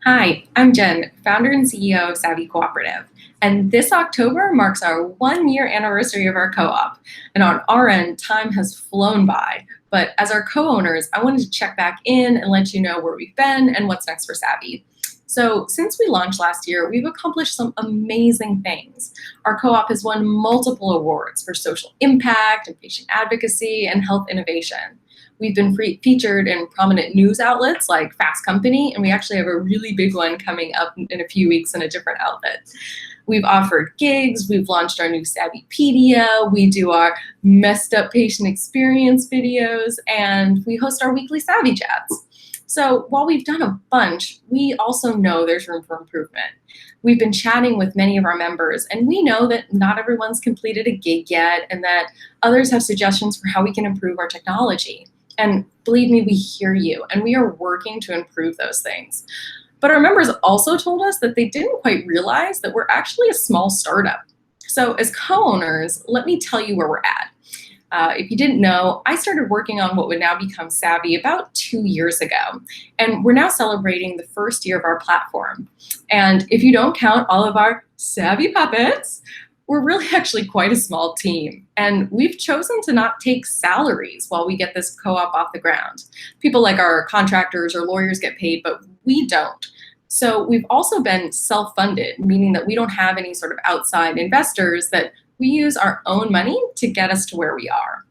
Hi, I'm Jen, founder and CEO of Savvy Cooperative. And this October marks our 1 year anniversary of our co-op. And on our end, time has flown by. But as our co-owners, I wanted to check back in and let you know where we've been and what's next for Savvy. So since we launched last year, we've accomplished some amazing things. Our co-op has won multiple awards for social impact and patient advocacy and health innovation. We've been featured in prominent news outlets like Fast Company, and we actually have a really big one coming up in a few weeks in a different outlet. We've offered gigs, we've launched our new Savvypedia, we do our messed up patient experience videos, and we host our weekly Savvy chats. So while we've done a bunch, we also know there's room for improvement. We've been chatting with many of our members, and we know that not everyone's completed a gig yet, and that others have suggestions for how we can improve our technology. And believe me, we hear you, and we are working to improve those things. But our members also told us that they didn't quite realize that we're actually a small startup. So as co-owners, let me tell you where we're at. If you didn't know, I started working on what would now become Savvy about 2 years ago, and we're now celebrating the first year of our platform. And if you don't count all of our Savvy puppets, we're really actually quite a small team, and we've chosen to not take salaries while we get this co-op off the ground. People like our contractors or lawyers get paid, but we don't. So we've also been self-funded, meaning that we don't have any sort of outside investors, that we use our own money to get us to where we are.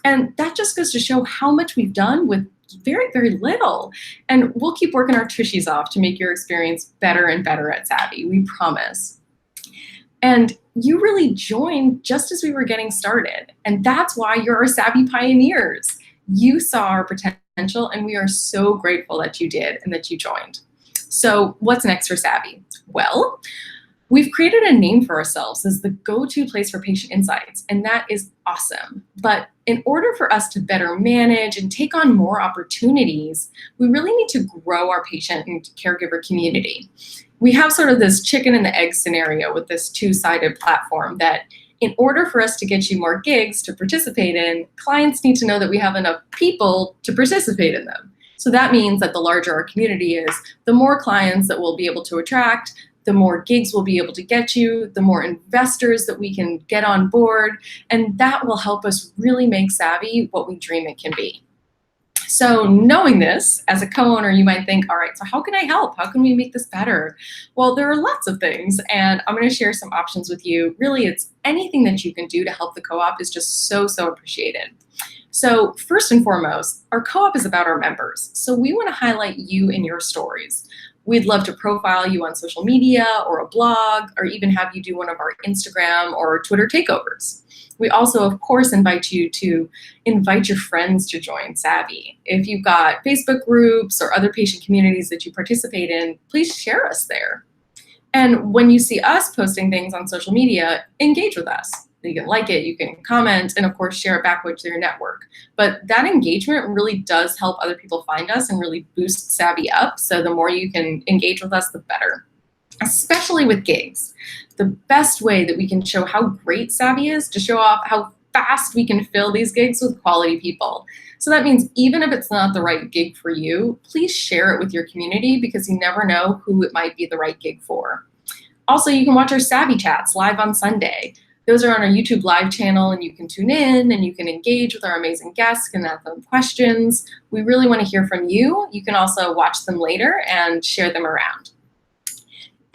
And that just goes to show how much we've done with very, very little. And we'll keep working our tushies off to make your experience better and better at Savvy, we promise. And you really joined just as we were getting started. And that's why you're our Savvy pioneers. You saw our potential, and we are so grateful that you did and that you joined. So what's next for Savvy? Well, we've created a name for ourselves as the go-to place for patient insights, and that is awesome. But in order for us to better manage and take on more opportunities, we really need to grow our patient and caregiver community. We have sort of this chicken and the egg scenario with this two-sided platform, that in order for us to get you more gigs to participate in, clients need to know that we have enough people to participate in them. So that means that the larger our community is, the more clients that we'll be able to attract, the more gigs we'll be able to get you, the more investors that we can get on board, and that will help us really make Savvy what we dream it can be. So knowing this, as a co-owner, you might think, all right, so how can I help? How can we make this better? Well, there are lots of things, and I'm going to share some options with you. Really, it's anything that you can do to help the co-op is just so, so appreciated. So first and foremost, our co-op is about our members. So we want to highlight you in your stories. We'd love to profile you on social media or a blog, or even have you do one of our Instagram or Twitter takeovers. We also, of course, invite you to invite your friends to join Savvy. If you've got Facebook groups or other patient communities that you participate in, please share us there. And when you see us posting things on social media, engage with us. You can like it, you can comment, and of course share it back with your network. But that engagement really does help other people find us and really boost Savvy up. So the more you can engage with us, the better. Especially with gigs. The best way that we can show how great Savvy is to show off how fast we can fill these gigs with quality people. So that means even if it's not the right gig for you, please share it with your community, because you never know who it might be the right gig for. Also, you can watch our Savvy chats live on Sunday. Those are on our YouTube live channel, and you can tune in and you can engage with our amazing guests and ask them questions. We really want to hear from you. You can also watch them later and share them around.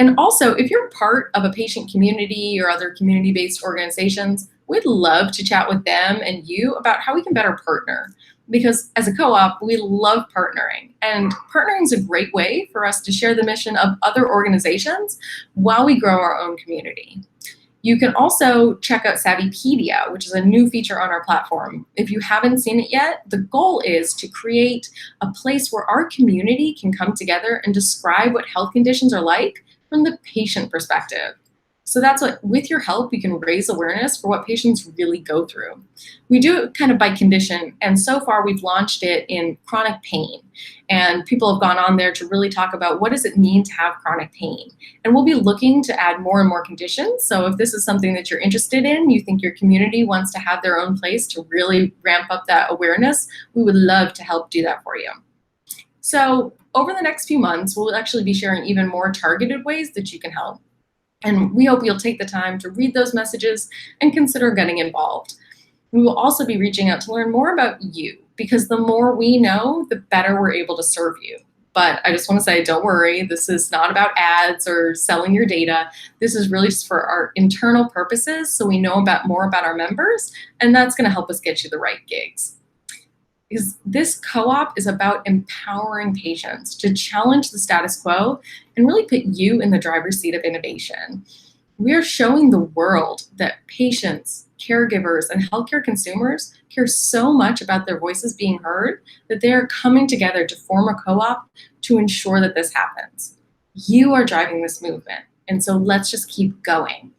And also, if you're part of a patient community or other community-based organizations, we'd love to chat with them and you about how we can better partner. Because as a co-op, we love partnering. And partnering is a great way for us to share the mission of other organizations while we grow our own community. You can also check out Savvypedia, which is a new feature on our platform. If you haven't seen it yet, the goal is to create a place where our community can come together and describe what health conditions are like from the patient perspective. So that's what, with your help, we can raise awareness for what patients really go through. We do it kind of by condition, and so far we've launched it in chronic pain. And people have gone on there to really talk about what does it mean to have chronic pain. And we'll be looking to add more and more conditions. So if this is something that you're interested in, you think your community wants to have their own place to really ramp up that awareness, we would love to help do that for you. So over the next few months, we'll actually be sharing even more targeted ways that you can help. And we hope you'll take the time to read those messages and consider getting involved. We will also be reaching out to learn more about you, because the more we know, the better we're able to serve you. But I just want to say, don't worry, this is not about ads or selling your data. This is really just for our internal purposes, so we know more about our members, and that's going to help us get you the right gigs. Because this co-op is about empowering patients to challenge the status quo and really put you in the driver's seat of innovation. We are showing the world that patients, caregivers, and healthcare consumers care so much about their voices being heard that they are coming together to form a co-op to ensure that this happens. You are driving this movement, and so let's just keep going.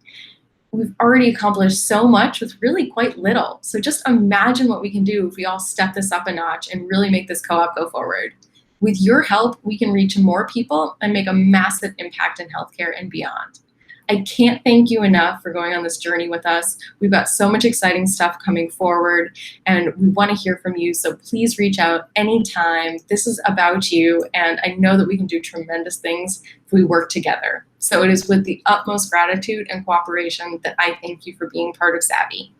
We've already accomplished so much with really quite little. So just imagine what we can do if we all step this up a notch and really make this co-op go forward. With your help, we can reach more people and make a massive impact in healthcare and beyond. I can't thank you enough for going on this journey with us. We've got so much exciting stuff coming forward, and we want to hear from you. So please reach out anytime. This is about you, and I know that we can do tremendous things if we work together. So it is with the utmost gratitude and cooperation that I thank you for being part of Savvy.